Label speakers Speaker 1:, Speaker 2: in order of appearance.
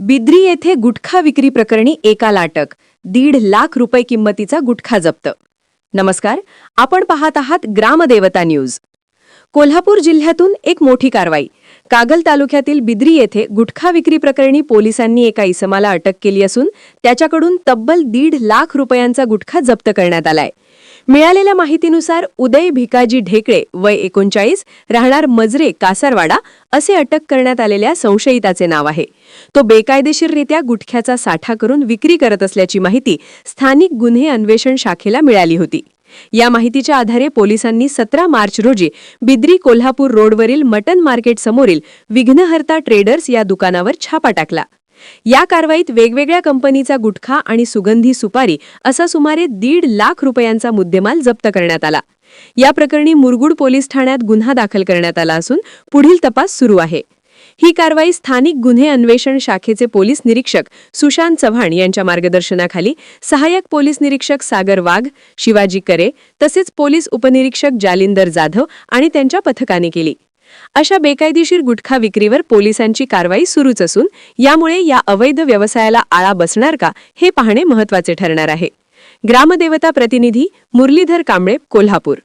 Speaker 1: बिद्री येथे गुटखा विक्री प्रकरणी एकाला अटक, 1.5 लाख रुपये किंमतीचा गुटखा जप्त. नमस्कार, आपण पाहत आहात ग्रामदेवता न्यूज. कोल्हापूर जिल्ह्यातून एक मोठी कारवाई. कागल तालुक्यातील बिद्री येथे गुटखा विक्री प्रकरणी पोलिसांनी एका इसमाला अटक केली असून त्याच्याकडून तब्बल 1.5 लाख रुपयांचा गुटखा जप्त करण्यात आलाय. मिळालेल्या माहितीनुसार उदय भिकाजी ढेकळे वय 39 राहणार मजरे कासारवाडा असे अटक करण्यात आलेल्या संशयिताचे नाव आहे. तो बेकायदेशीररित्या गुटख्याचा साठा करून विक्री करत असल्याची माहिती स्थानिक गुन्हे अन्वेषण शाखेला मिळाली होती. या माहितीच्या आधारे पोलिसांनी 17 मार्च रोजी बिद्री कोल्हापूर रोडवरील मटन मार्केट समोरील विघ्नहर्ता ट्रेडर्स या दुकानावर छापा टाकला. या कारवाईत वेगवेगळ्या कंपनीचा गुटखा आणि सुगंधी सुपारी असा सुमारे 1.5 लाख रुपयांचा मुद्देमाल जप्त करण्यात आला. या प्रकरणी मुरगुड पोलीस ठाण्यात गुन्हा दाखल करण्यात आला असून पुढील तपास सुरू आहे. ही कारवाई स्थानिक गुन्हे अन्वेषण शाखेचे पोलीस निरीक्षक सुशांत चव्हाण यांच्या मार्गदर्शनाखाली सहाय्यक पोलीस निरीक्षक सागर वाघ, शिवाजी करे तसेच पोलीस उपनिरीक्षक जालिंदर जाधव आणि त्यांच्या पथकाने केली. अशा बेकायदेशीर गुटखा विक्रीवर पोलिसांची कारवाई सुरूच असून यामुळे या अवैध व्यवसायाला आळा बसणार का हे पाहणे महत्त्वाचे ठरणार आहे. ग्रामदेवता प्रतिनिधी मुरलीधर कांबळे, कोल्हापूर.